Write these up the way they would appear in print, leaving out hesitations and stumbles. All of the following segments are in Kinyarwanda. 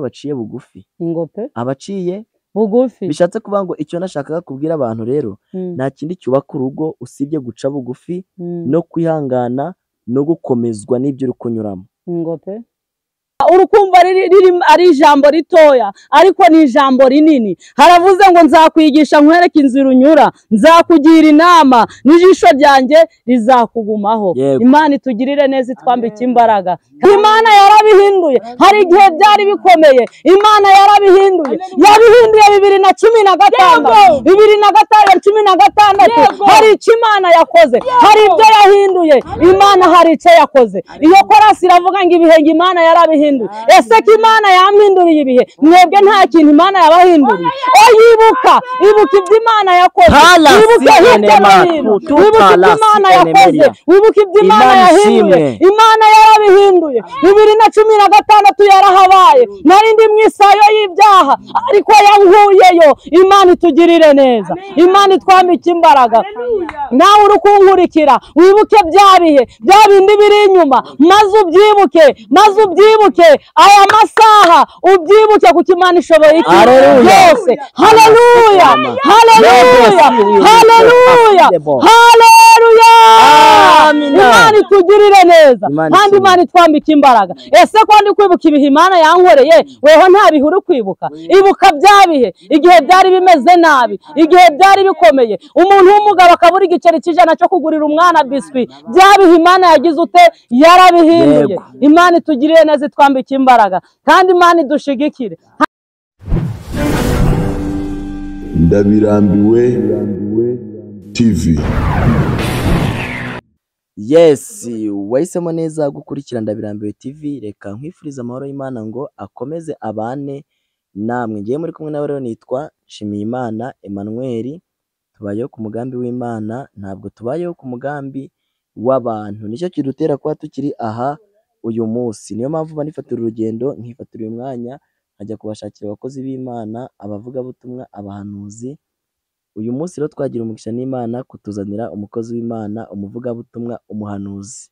baciye bugufi ingope abaciye bugufi bishatse kuvuga ngo icyo nashakaga kubwira abantu rero nta kindi cyubaka urugo usibye guca bugufi no kwihangana no gukomezwa n'ibyo uri kunyuramo. ingope urukumva ari ijambo ritoya ariko ni ijambo rinini. Haravuze ngo nzakwigisha nkwereke inzira unyura, nzakugira inama, n'ijisho ryanjye rizakugumaho. Imana itugirire neza, itwambike imbaraga. Imana yarabihinduye. Hari igihe byari bikomeye, Imana yarabihinduye. Yabihinduye 2015, 2016. Hari icyo Imana yakoze, hari ibyo yahinduye. Imana hari icyo yakoze. Iyo korasi iravuga ngo ibihe Imana yarabihinduye. Ese ko Imana yampinduriye ibihe, mwebwe nta kintu Imana yabahinduriye? Yibuka ibyo Imana yakoze, wibuke hirya no hino, wibuke ibyo Imana yakoze, wibuke ibyo Imana yahinduye. Imana yarabihinduye. 2016 yarahabaye, narindi mu isayo y'ibyaha, ariko yankuyeyo. Imana itugirire neza, Imana itwambike imbaraga. Nawe uri kunkurikira, wibuke bya bihe, bya bindi biri inyuma, maze ubyibuke aya masaha, ubyibuke kuko Imana ishoboye ikintu byose. Haleluya, haleluya, haleluya, haleluya. Imana itugirire neza kandi Imana itwambike imbaraga. Ese ko ndi kwibuka ibihe Imana yankoreye, weho nta bihe uri kwibuka? Ibuka bya bihe, igihe byari bimeze nabi, igihe byari bikomeye, umuntu w'umugabo akabura igiceri cy'ijana cyo kugurira umwana biswi. Bya bihe Imana yagize ute? Yarabihinduye. Imana itugirire neza, itwambike imbaraga kandi Imana idushigikire. Ndabirambiwe TV. Yes, wahisemo neza gukurikira Ndabirambiwe TV. Reka nkwifuriza amahoro y'Imana ngo akomeze abane namwe. Ngiye muri kumwe nawe rero, nitwa Nshimiyimana Emmanuel. Tubayeho ku mugambi w'Imana, ntabwo tubayeho ku mugambi w'abantu. Nicyo kidutera kuba tukiri aha uyu munsi. Niyo mpamvu banifatira urugendo, nkifatira uyu mwanya nkajya kubashakira abakozi b'Imana, abavugabutumwa, abahanuzi. Uyu munsi rero twagira umugisha n'Imana kutuzanira umukozi w'Imana, umuvugabutumwa, umuhanuzi.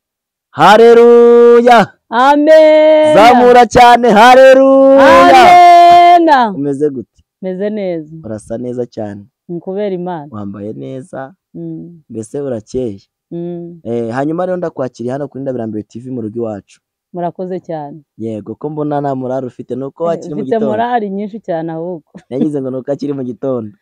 Haleluya, amen. Zamura cyane, haleluya, amen. Umeze gute? Meze neza. Urasa neza cyane kubera Imana. Wambaye neza, mbese urakeye. Hanyuma rero ndakwakiriye hano kuri Ndabirambiwe TV mu rugo iwacu. Murakoze cyane. Yego, ko mbona nta morali ufite, nuko wakiri mu gitondo. Ufite morali nyinshi cyane ahubwo. Nagize ngo nuko akiri mu gitondo.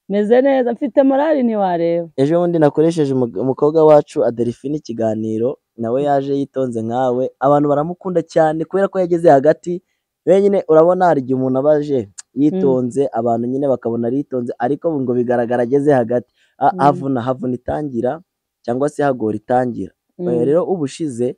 Meze neza, mfite morali ntiwareba. Ejo bundi nakoresheje umukobwa wacu Adelphine ikiganiro, nawe yaje yitonze nkawe. Abantu baramukunda cyane kubera ko yageze hagati. Wenyine urabona hari igihe umuntu abaje yitonze, abantu nyine bakabona aritonze, ariko ngo bigaragara ageze hagati. Havuna itangira cyangwa se hagora itangira. Rero ubushize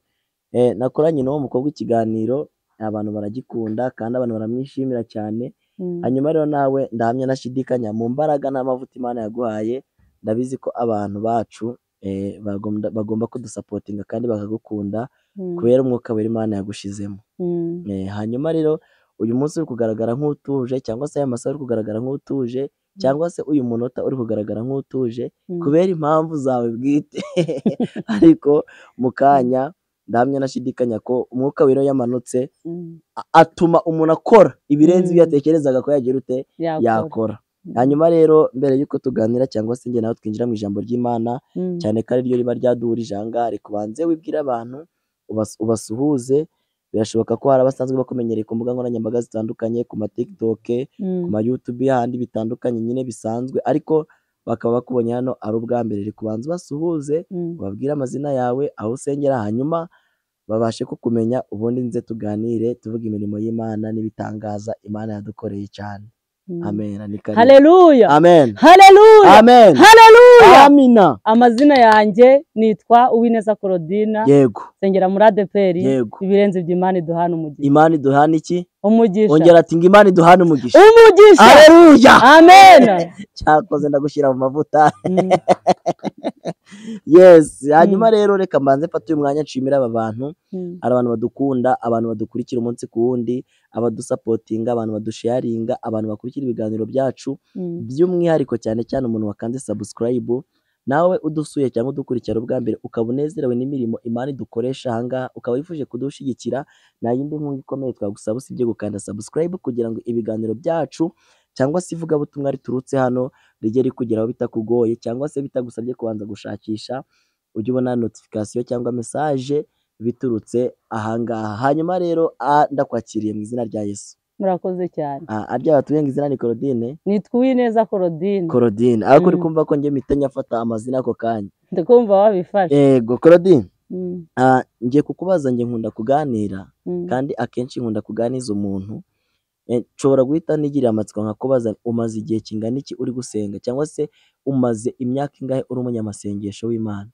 nakoranye n'uwo mukobwa ikiganiro, abantu baragikunda kandi abantu baramwishimira cyane. Hanyuma rero nawe ndahamya nashidikanya mu mbaraga n'amavuta Imana yaguhaye, ndabizi ko abantu bacu bagomba kudusapotinga kandi bakagukunda kubera umwuka wera Imana yagushizemo. Hanyuma rero uyu munsi uri kugaragara nk'utuje, cyangwa se aya masaha uri kugaragara nk'utuje, cyangwa se uyu munota uri kugaragara nk'utuje kubera impamvu zawe bwite. Ariko mu kanya ndahamya nashidikanya ko umwuka wera yamanutse, atuma umuntu akora ibirenze ibyo yatekerezaga ko yagira ute yakora. Hanyuma rero mbere yuko tuganira cyangwa se njye nawe twinjira mu ijambo ry'Imana, cyane ko ari ryo riba ryaduhurije aha ngaha, reka ubanze wibwire abantu, ubasuhuze. Birashoboka ko hari abasanzwe bakumenyereye ku mbuga nkoranyambaga zitandukanye, ku ma TikTok, ku ma YouTube, ahandi bitandukanye nyine bisanzwe, ariko bakaba bakubonye hano ari ubwa mbere. Reka ubanze ubasuhuze, ubabwire amazina yawe, aho usengera, hanyuma babashe kukumenya, ubundi nze tuganire tuvuga imirimo y'Imana n'ibitangaza Imana yadukoreye cyane. Amen. Haleluya. Amen. Haleluya. Amen. Haleluya. Amina. Amazina yanjye nitwa Uwineza Claudine. Yego. Sengera muri ADPR. Yego. Ibirenze by'Imana iduhana umugisha. Imana iduhana iki? Umugisha. Ongera ati ngo Imana iduhana umugisha. Umugisha. Haleluya. Amen. Cyakoze ndagushyira mu mavuta. Yes. Hanyuma rero reka mbanze mfate uyu mwanya nshimira aba bantu. Ari abantu badukunda, abantu badukurikira umunsi ku wundi, abadusapotinga, abantu badusharinga, abantu bakurikira ibiganiro byacu, by'umwihariko cyane cyane umuntu wakanze subscribe, nawe udusuye cyangwa udukurikira ubwa mbere ukaba unezerewe n'imirimo Imana idukoresha aha ngaha, ukaba wifuje kudushyigikira, nta yindi nkunga ikomeye twagusaba usibye gukanda subscribe kugira ngo ibiganiro byacu cyangwa se ivugabutumwa riturutse hano rijye rikugeraho bitakugoye cyangwa se bitagusabye kubanza gushakisha, ujye ubona notification cyangwa message biturutse aha ngaha. Hanyuma rero ndakwakiriye mu izina rya Yesu. murakoze cyane. Arya batuye ngo izina ni Claudine? Nitwa Uwineza Claudine. Claudine. Ariko uri kumva ko njye mpita nyafata amazina ako kanya. Ndikumva wabifashe. Yego Claudine. Ngiye kukubaza, njye nkunda kuganira kandi akenshi nkunda kuganiza umuntu. Nshobora guhita nigirira amatsiko nkakubaza, umaze igihe kingana iki uri gusenga cyangwa se umaze imyaka ingahe uri umunyamasengesho w'Imana?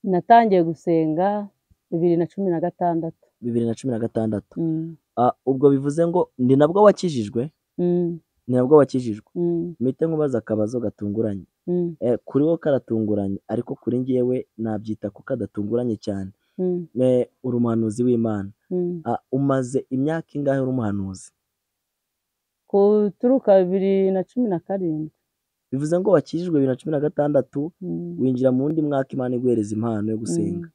Natangiye gusenga 2016. 2016. Ubwo bivuze ngo ni nabwo wakijijwe? Ni nabwo wakijijwe. Mpite nkubaza akabazo gatunguranye. Kuri wowe karatunguranye, ariko kuri njyewe nabyita ko kadatunguranye cyane. Uri umuhanuzi w'Imana. Umaze imyaka ingahe uri umuhanuzi? Kuturuka 2017. Bivuze ngo wakijijwe 2016, winjira mu wundi mwaka Imana iguhereza impano yo gusenga.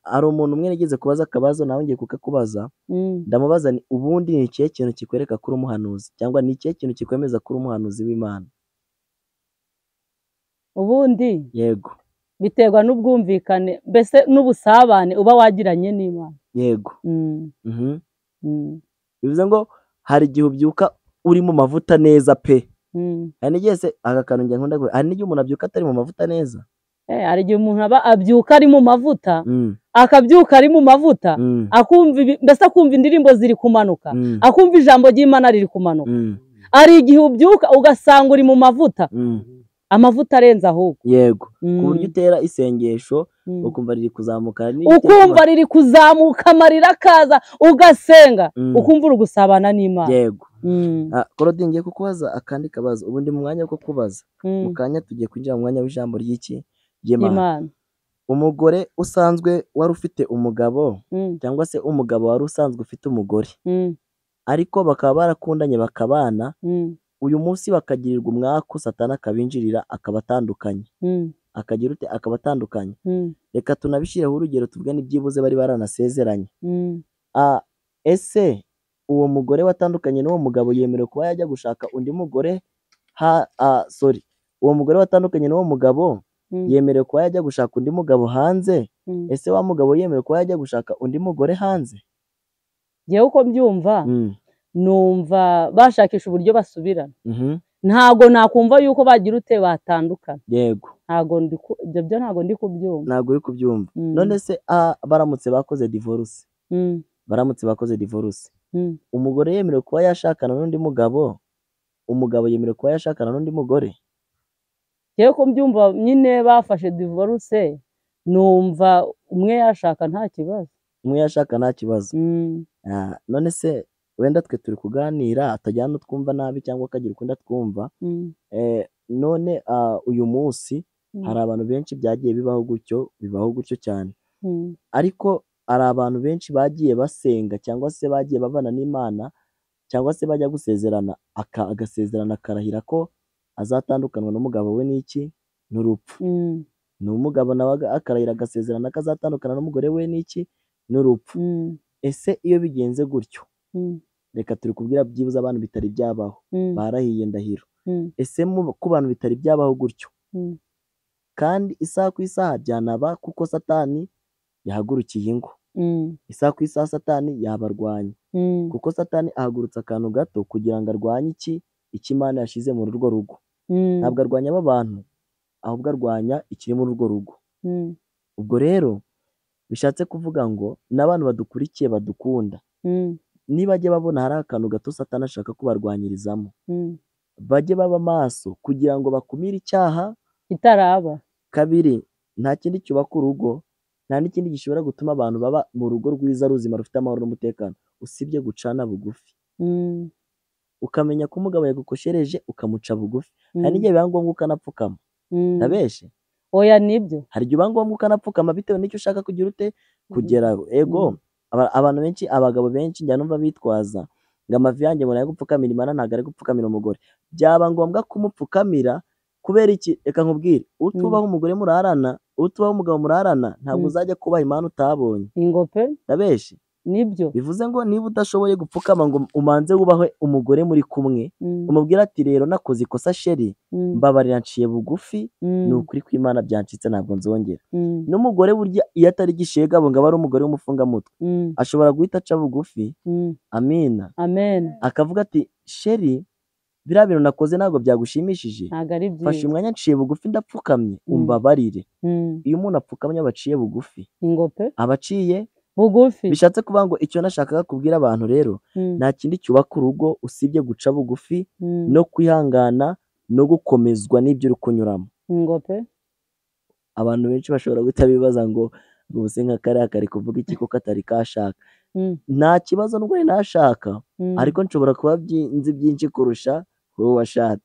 Hari umuntu umwe nigeze kubaza akabazo, nawe ngiye kukakubaza. Ndamubaza ni ubundi ni ikihe kintu kikwereka ko uri umuhanuzi, cyangwa ni ikihe kintu kikwemeza ko uri umuhanuzi w'Imana? Ubundi yego, biterwa n'ubwumvikane mbese n'ubusabane uba wagiranye n'Imana. Yego. Bivuze ngo hari igihe ubyuka uri mu mavuta neza pe. Hari n'igihe se aka kantu njye nkunda, hari n'igihe umuntu abyuka atari mu mavuta neza. Hari igihe umuntu aba abyuka ari mu mavuta, akabyuka ari mu mavuta, akumva mbese akumva indirimbo ziri kumanuka, akumva ijambo ry'Imana riri kumanuka. Ari igihe ubyuka ugasanga uri mu mavuta, amavuta arenze ahubwo. Yego. Ku buryo utera isengesho ukumva riri kuzamuka, ukumva riri kuzamuka, amarira akaza, ugasenga ukumva uri gusabana n'Imana. Yego. Claudine, ngiye kukubaza akandi kabazo. Ubundi mu mwanya wo kukubaza, mu kanya tugiye kwinjira mu mwanya w'ijambo ry'Imana. Umugore usanzwe wari ufite umugabo, cyangwa se umugabo wari usanzwe ufite umugore, ariko bakaba barakundanye bakabana, uyu munsi bakagirirwa umwaku, Satani akabinjirira akabatandukanya. Akagira ute? Akabatandukanya. Reka tunabishireho urugero tuvuge n'ibyibuze bari baranasezeranye. Ese uwo mugore watandukanye n'uwo mugabo yemerewe kuba yajya gushaka undi mugore? Uwo mugore watandukanye n'uwo mugabo yemerewe kuba yajya gushaka undi mugabo hanze? Ese wa mugabo yemerewe kuba yajya gushaka undi mugore hanze? Ngewe uko mbyumva, numva bashakisha uburyo basubirana. Ntago nakumva yuko bagira ute batandukana. Yego. Ibyo ntago ndi kubyumva. Ntago uri kubyumva. None se baramutse bakoze divorce, baramutse bakoze divorce, umugore yemerewe kuba yashakana n'undi mugabo, umugabo yemerewe kuba yashakana n'undi mugore? Ngewe ko mbyumva nyine bafashe divorce, numva umwe yashaka nta kibazo. Umwe yashaka nta kibazo. None se wenda twe turi kuganira atajyana twumva nabi cyangwa akagira ukunda twumva. None uyu munsi hari abantu benshi byagiye bibaho gutyo cyane. Ariko hari abantu benshi bagiye basenga cyangwa se bagiye babana n'Imana, cyangwa se bajya gusezerana agasezerana akarahira ko azatandukanywa n'umugabo we n'iki? N'urupfu. N'umugabo nawe akarahira agasezerana akazatandukana n'umugore we n'iki? N'urupfu. Ese iyo bigenze gutyo, reka turi kubwira byibuze abantu bitari byabaho, barahiye ndahiro. Ese ku bantu bitari byabaho gutyo, kandi isaha ku isaha byanaba kuko Satani yahagurukiye ingo. Isaha ku isaha Satani yabarwanya, kuko Satani ahagurutse akantu gato kugira ngo arwanye iki? Imana yashize muri urwo rugo. Ntabwo arwanya aba bantu, ahubwo arwanya ikiri muri urwo rugo. Ubwo rero bishatse kuvuga ngo n'abantu badukurikiye badukunda, nibajye babona hari akantu gato Satani ashaka kubarwanyirizamo, bajye baba maso kugira ngo bakumire icyaha kitaraba. Kabiri, nta kindi cyubaka urugo, nta n'ikindi gishobora gutuma abantu baba mu rugo rwiza ruzima rufite amahoro n'umutekano usibye gucana bugufi. Ukamenya ko umugabo yagukoshereje ukamuca bugufi. Hari n'igihe biba ngombwa ukanapfukama. Ndabeshe? Oya nibyo. Hari igihe biba ngombwa ukanapfukama bitewe n'icyo ushaka kugira ute? Kugeraho. Ego. Abantu benshi, abagabo benshi njya numva bitwaza ngo amavi yanjye ngo nayo gupfukamira Imana, ntabwo ari gupfukamira umugore. Byaba ngombwa kumupfukamira kubera iki reka nkubwire utubaho umugore murarana utubaho umugabo murarana ntabwo uzajya kubaha Imana utabonye ingope ndabeshe nibyo bivuze ngo niba udashoboye gupfukama ngo umanze wubahe umugore muri kumwe umubwira ati rero nakoze ikosa sheri mbabarira nciye bugufi ni ukuri kw'Imana byancitse ntabwo nzongera n'umugore burya iyo atari gishegabo ngo aba ari umugore w'umufungamutwe ashobora guhita aca bugufi amina amen akavuga ati sheri biriya bintu nakoze ntabwo byagushimishije ntabwo ari byiza fashe umwanya nciye bugufi ndapfukamye umbabarire iyo umuntu apfukamye aba aciye bugufi ingope aba aciye bugufi bishatse kuvuga ngo icyo nashakaga kubwira abantu rero nta kindi cyubaka urugo usibye guca bugufi no kwihangana no gukomezwa n'ibyo uri kunyuramo ingope abantu benshi bashobora guhita bibaza ngo ubuse nka kariya kari kuvuga iki ko katari kashaka nta kibazo n'ubwo ntashaka ariko nshobora kuba nzi byinshi kurusha wowe washatse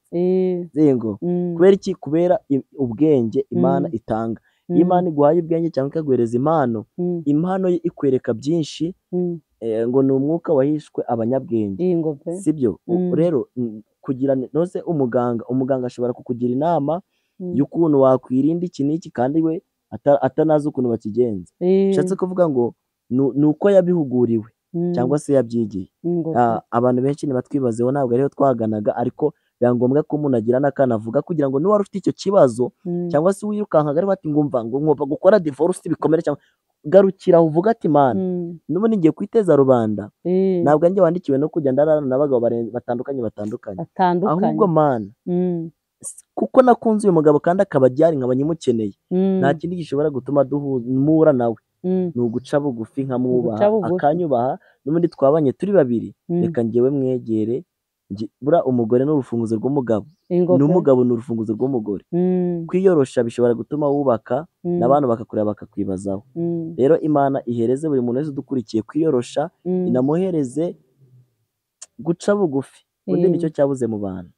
zingo kubera iki kubera ubwenge Imana itanga iyo Imana iguhaye ubwenge cyangwa ikaguhereza impano ye ikwereka byinshi ngo ni umwuka wahishwe abanyabwenge sibyo rero kugira nose umuganga ashobora kukugira inama y'ukuntu wakwirinda iki n'iki kandi we atanazi ukuntu bakigenza bishatse kuvuga ngo ni uko yabihuguriwe cyangwa se yabyigiye abantu benshi ntibatwibazeho ntabwo ariho twaganaga ariko biba ngombwa ko umuntu agira n'akantu avuga kugira ngo niba wari ufite icyo kibazo cyangwa se wirukankaga ari bati ngomba gukora divorce bikomere cyangwa garukira uvuga ati Mana n'ubundi ngiye kwiteza rubanda ntabwo njye wandikiwe no kujya ndarana n'abagabo batandukanye ahubwo Mana kuko nakunze uyu mugabo kandi akaba ajyari nkaba nyimukeneye nta kindi gishobora gutuma duhura nawe ni uguca bugufi nkamwubaha akanyubaha n'ubundi twabanye turi babiri reka njyewe mwegere bura umugore ni urufunguzo rw'umugabo n'umugabo ni urufunguzo rw'umugore kwiyorosha bishobora gutuma wubaka n'abantu bakakureba bakakwibazaho rero Imana ihereze buri muntu wese udukurikiye kwiyorosha inamuhereze guca bugufi undi nicyo cyabuze mu bantu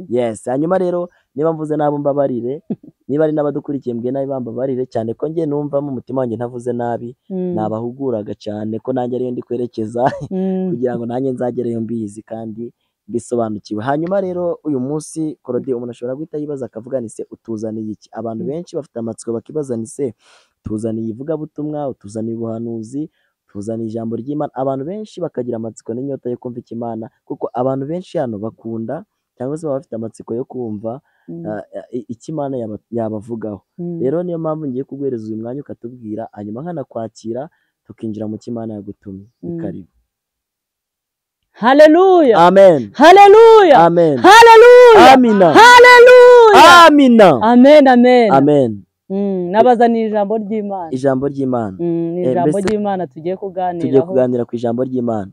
yes hanyuma rero niba mvuze nabo mbabarire niba ari n'abadukurikiye mbwe nabi bambabarire cyane ko njye numva mu mutima wanjye ntavuze nabi nabahuguraga cyane ko nanjye ariyo ndi kwerekeza kugira ngo nanjye nzagereyo mbizi kandi bisobanukiwe hanyuma rero uyu munsi Claude umuntu ashobora guhita yibaza akavuga ni se utuzaniye iki abantu benshi bafite amatsiko bakibaza ni se tuzaniye ivugabutumwa utuzaniye ubuhanuzi tuzaniye ijambo ry'Imana abantu benshi bakagira amatsiko n'inyota yo kumva Imana kuko abantu benshi hano bakunda cyangwa se baba bafite amatsiko yo kumva icyo Imana yabavugaho rero niyo mpamvu ngiye kuguhereza uyu mwanya ukatubwira hanyuma nkanakwakira tukinjira mu cyo Imana yagutumye karibu. Haleluya. Amen. Haleluya. Amen. Haleluya. Amina. Haleluya. Amina. Amen. Amen. Amen. Nabazaniye ijambo ry'Imana. Ijambo ry'Imana. Ni ijambo ry'Imana tugiye kuganiraho. Tugiye kuganira ku ijambo ry'Imana.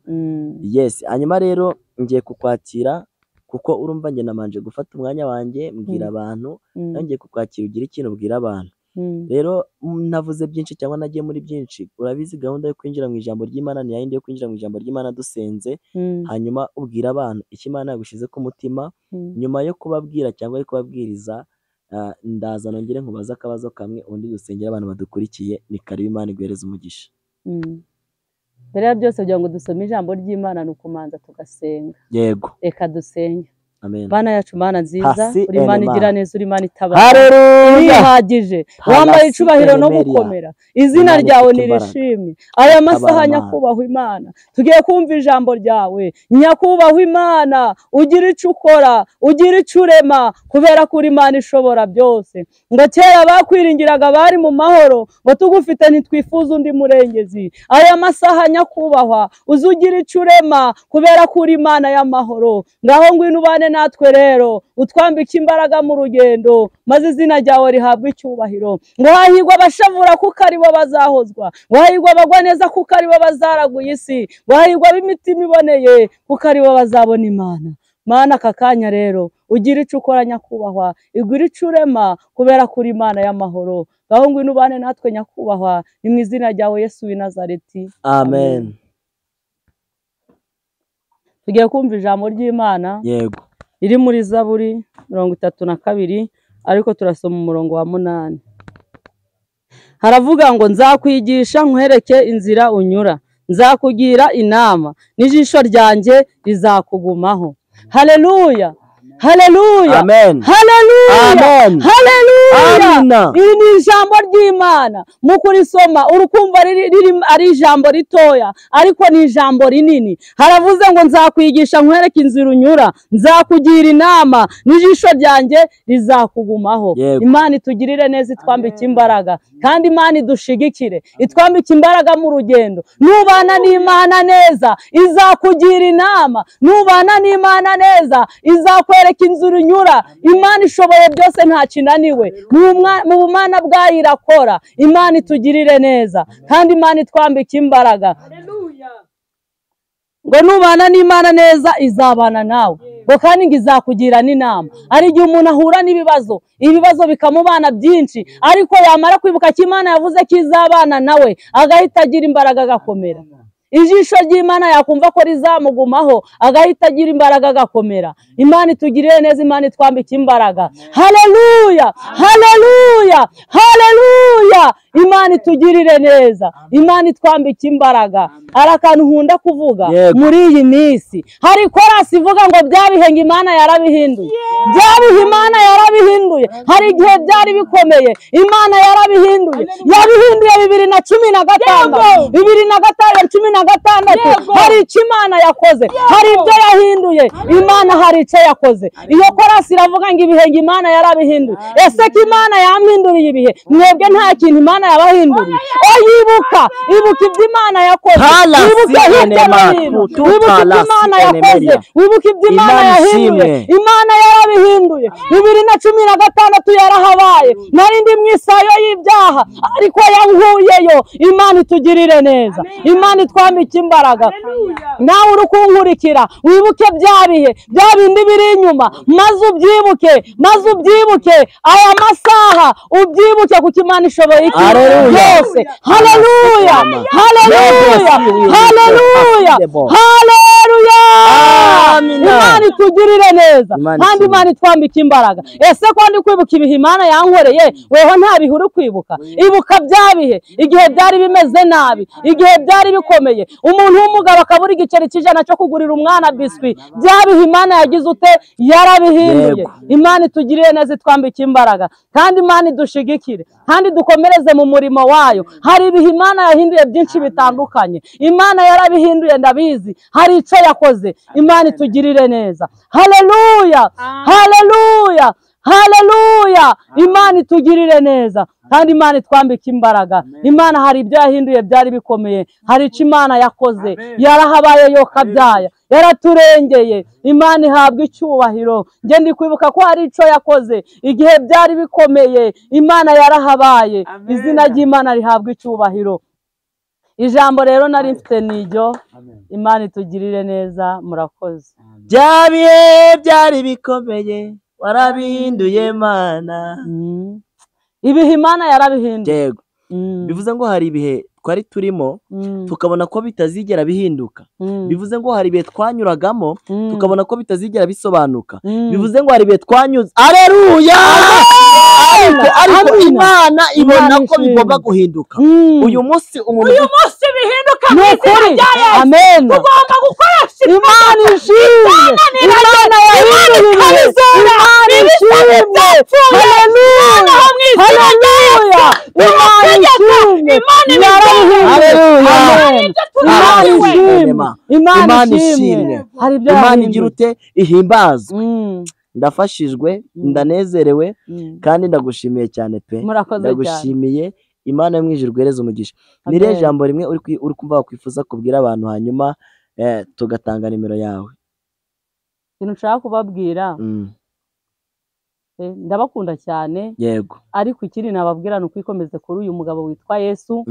Yes. Hanyuma rero ngiye kukwakira kuko urumva njye namanje gufata umwanya wanjye mbwira abantu ngiye kukwakira ugira ikintu ubwira abantu. Rero navuze byinshi cyangwa nagiye muri byinshi urabizi gahunda yo kwinjira mu ijambo ry'Imana ni yindi yo kwinjira mu ijambo ry'Imana dusenze hanyuma ubwira abantu icyo Imana yagushize ku mutima nyuma yo kubabwira cyangwa yo kubabwiriza ndaza nongere nkubaza akabazo kamwe undi dusengera abantu badukurikiye ni karibu Imana iguhereze umugisha. Mbere ya byose kugira ngo dusome ijambo ry'Imana ni ukumanza tugasenga. Yego. Reka dusenge. Amen. Bana yacu Mana nziza uri Imana igira neza uri Imana itabara. Haleluya. Wihagije wambaye icubahiro no gukomera izina ryawe nirishimwe aya masaha nyakubahwa Imana tugiye kumva ijambo ryawe nyakubahwa Imana ugira icyo ukora ugira icyo urema kubera ko uri Imana ishobora byose ngo kera bakwiringiraga bari mu mahoro ngo tugufite ntitwifuza undi murengezi aya masaha nyakubahwa uzugira icyo urema kubera ko uri Imana y'amahoro ngaho ngwino ubane natwe rero utwambike imbaraga mu rugendo maze izina ryawe rihabwe icyubahiro ngo hahirwa abashavura kuko ari bo bazahozwa ngo hahirwa abagwa neza kuko ari bo bazaraguye isi ngo hahirwa ab'imitima iboneye kuko ari bo bazabona Imana. Mana aka kanya rero ugira icyo ukora nyakubahwa igura icyo urema kubera ko uri Imana y'amahoro ngaho ngwino ubane natwe nyakubahwa ni mu izina ryawe Yesu w'i Nazareti. Amen. Tugiye kumva ijambo ry'Imana. Yego. Iri muri Zaburi 32 ariko turasoma umurongo wa 8. Haravuga ngo nzakwigisha nkwereke inzira unyura nzakugira inama n'ijisho ryanjye rizakugumaho. Haleluya. haleluya, Amen. haleluya, Amen. haleluya. Amina. Iri ni ijambo ry'Imana, mu kurisoma urukumva ari ijambo ritoya ariko ni ijambo rinini. Haravuze ngo nzakwigisha nkwereke inzira unyura, nzakugira inama, n'ijisho ryanjye rizakugumaho. Yego. Imana itugirire neza, itwambike imbaraga, kandi Imana idushigikire, itwambike imbaraga mu rugendo. Nubana n'Imana neza izakugira inama, nubana n'Imana neza izakwereka inzira unyura. Imana ishoboye byose, nta kinaniwe, mu bumana bwayo irakora. Imana itugirire neza, kandi Imana itwambike imbaraga. Ngo nubana n'Imana neza izabana nawe, ngo kandi ngo izakugira n'inama. Hari igihe umuntu ahura n'ibibazo, ibibazo bikamubana byinshi, ariko yamara kwibuka ko Imana yavuze ko izabana nawe, agahita agira imbaraga agakomera. Ijisho ry'Imana yakumva ko rizamugumaho, agahita agira imbaraga agakomera. Imana itugirire neza, Imana itwambike imbaraga. Haleluya, haleluya, haleluya. Imana itugirire neza, Imana itwambike imbaraga. Hari akantu nkunda kuvuga muri iyi minsi, hari korasi ivuga ngo byabihenga Imana yarabihinduye, byabihe Imana yarabihinduye. Hari igihe byari bikomeye, Imana yarabihinduye, yabihinduye 2015, 2016. Hari icyo Imana yakoze, hari ibyo yahinduye. Imana hari icyo yakoze. Iyo korasi iravuga ngo ibihenga Imana yarabihinduye. Ese ko Imana yampinduriye ibihe, mwebwe nta kintu Imana yabahinduriye? Yibuka ibyo Imana yakoze, wibuke hirya no hino, wibuke ibyo Imana yakoze, wibuke ibyo Imana yahinduye. Imana yarabihinduye. 2016 yarahabaye, narindi mu isayo y'ibyaha, ariko yankuyeyo. Imana itugirire neza, Imana itwambike imbaraga. Nawe uri kunkurikira, wibuke bya bihe, bya bindi biri inyuma, maze ubyibuke aya masaha, ubyibuke kuko Imana ishoboye ikintu byose. Haleluya, haleluya, haleluya, haleluya. Imana itugirire neza, kandi Imana itwambike imbaraga. Ese ko ndi kwibuka ibihe Imana yankoreye, weho nta bihe uri kwibuka? Ibuka bya bihe, igihe byari bimeze nabi, igihe byari bikomeye, umuntu w'umugabo akabura igiceri cy'ijana cyo kugurira umwana biswi. Bya bihe Imana yagize ute? Yarabihinduye. Imana itugirire neza, itwambike imbaraga, kandi Imana idushigikire, kandi dukomereze mu murimo wayo. Hari ibihe Imana yahinduye byinshi bitandukanye, Imana yarabihinduye, ndabizi. Hari icyo yakoze. Imana itugirire neza. Haleluya, haleluya, haleluya. Imana itugirire neza, kandi Imana itwambike imbaraga. Imana hari ibyo yahinduye byari bikomeye, hari icyo Imana yakoze. Yarahabaye yo kabyaya, yaraturengeye. Imana ihabwa icyubahiro. Nge ndi kwibuka ko hari icyo yakoze igihe byari bikomeye. Imana yarahabaye, izina ry'Imana rihabwa icyubahiro. Ijambo rero nari mfite niryo. Imana itugirire neza, murakoze. Bya bihe byari bikomeye warabihinduye Mana. Ibihe Imana yarabihinduye. Yego. Bivuze ngo hari ibihe twari turimo tukabona ko bitazigera bihinduka. Bivuze ngo hari ibihe twanyuragamo tukabona ko bitazigera bisobanuka. Bivuze ngo hari ibihe twanyuze. Aleluya! Ariko Imana ibona ko bigomba guhinduka. Uyu munsi bihinduka mu izina rya Yesu. Amen. Tugomba gukoresha Imana ishimwe. Imana yahinduye. Imana ishimwe. Haleluya. Haleluya. Imana ishimwe. Imana ishimwe. Imana igira ute? Ihimbazwe. Ndafashijwe, ndanezerewe, kandi ndagushimiye cyane pe. Ndagushimiye. Imana yo mu ijuru guhereza umugisha. Nire jambo rimwe uri kumva wakwifuza kubwira abantu, hanyuma tugatanga nimero yawe. Ikintu nshaka kubabwira, ndabakunda cyane. Yego. Ariko ikiri nababwira ni ukwikomeze kuri uyu mugabo witwa Yesu.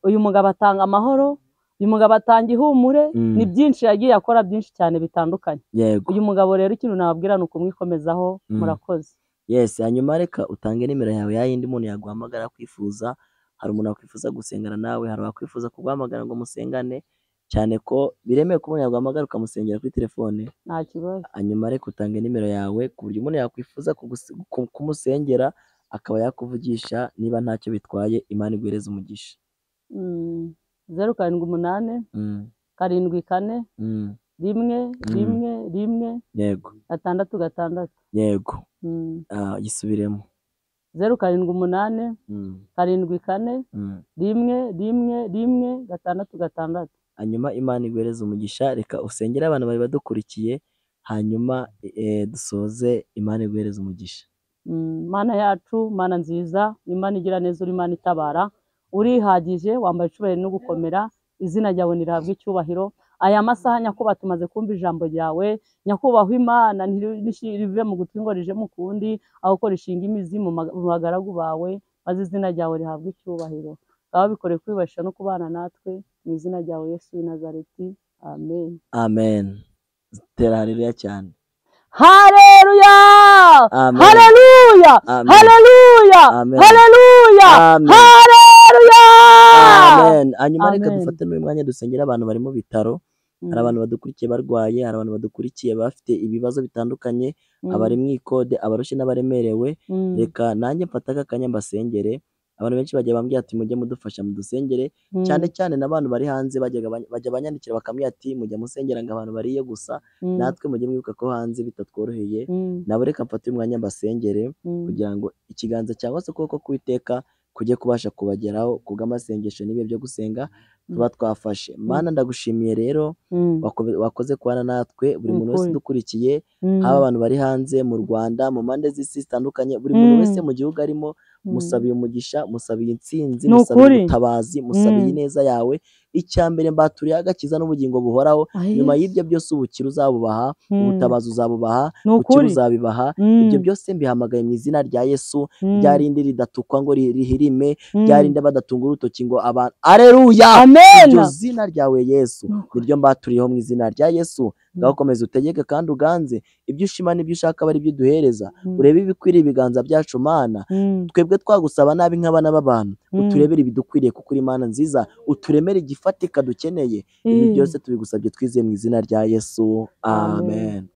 Uyu mugabo atanga amahoro, uyu mugabo atanga ihumure. Ni byinshi yagiye akora, byinshi cyane bitandukanye. Yego. Uyu mugabo rero ikintu nababwira ni ukumwikomezaho. Murakoze. Yes, hanyuma reka utange nimero yawe, yayindi umuntu yaguhamagara kwifuza. Hari umuntu wakwifuza gusengana nawe, hari wakwifuza kuguhamagara ngo musengane, cyane ko biremewe ko umuntu yaguhamagara ukamusengera kuri telefone. Nta kibazo. Hanyuma reka utange nimero yawe ku buryo umuntu yakwifuza kumusengera akaba yakuvugisha, niba ntacyo bitwaye. Imana iguhereze umugisha. 078 74 rimwe rimwe rimwe yego 6 yego Mm. gisubiremo 078 Mm, 74 mm. rimwe rimwe rimwe 6 hanyuma Imana iguhereze umugisha, reka usengere abantu bari badukurikiye, hanyuma dusoze. Imana iguhereze umugisha. Mana yacu, Mana nziza, Imana igira neza, uri Imana itabara, urihagije, wambaye icyubahiro no gukomera, izina ryawe nirihabwe icyubahiro. Aya masaha nyakubahwa tumaze kumva ijambo ryawe, nyakubahwa Imana ntirive mu gutwi ngo rije mu kundi, ahubwo rishinga imizi mu bagaragu bawe, maze izina ryawe rihabwe icyubahiro. Ngaho bikore kwibasha no kubana natwe, mu izina ryawe Yesu w'i Nazareti, amen. Amen. Tera haleluya cyane. Haleluya! Amen. Haleluya! Amen. Haleluya! Amen. Haleluya! Amen. Haleluya! Amen. Hanyuma reka Amen. dufate n'uyu mwanya dusengera abantu bari mu bitaro. Hari abantu badukurikiye barwaye, hari abantu badukurikiye bafite ibibazo bitandukanye, abari mu ikode, abarushye n'abaremerewe. Reka nanjye mfate aka kanya mbasengere. Abantu benshi bagiye bambwira ati mujye mudufasha mudusengere, cyane cyane n'abantu bari hanze bajya banyandikira bakambwira ati mujya musengera ngo abantu bariye gusa, natwe mujye mwibuka ko hanze bitatworoheye. Nabo reka mfate umwanya mbasengere kugira ngo ikiganza cyangwa se ukuboko k'Uwiteka kujye kubasha kubageraho kubw'amasengesho n'ibihe byo gusenga tuba twafashe. Mana ndagushimiye rero, wakoze kubana natwe, buri muntu wese udukurikiye, haba abantu bari hanze mu Rwanda, mu mpande z'isi zitandukanye, buri muntu wese mu gihugu arimo, musabiye umugisha, musabiye intsinzi, musabiye ubutabazi, musabiye ineza yawe. Icya mbere mbaturiye agakiza n'ubugingo buhoraho, nyuma y'ibyo byose ubukira uzabubaha, ubutabazi uzabubaha, gukira uzabibaha. Ibyo byose mbihamagaye mu izina rya Yesu, rya rindi ridatukwa ngo rihirime, rya rindi badatunga urutoki ngo abantu. Aleluya! Iryo zina ryawe Yesu niryo mbaturiyeho mu izina rya Yesu. Ngaho komeza utegeke kandi uganze, ibyo ushima n'ibyo ushaka bari byo duhereza. Urebe ibikwiriye ibiganza byacu Mana, twebwe twagusaba nabi nk'abana b'abantu, uturebere ibidukwiriye kuko uri Imana nziza, uturemere igifatika dukeneye. Ibi byose tubigusabye twizeye mu izina rya Yesu, amen.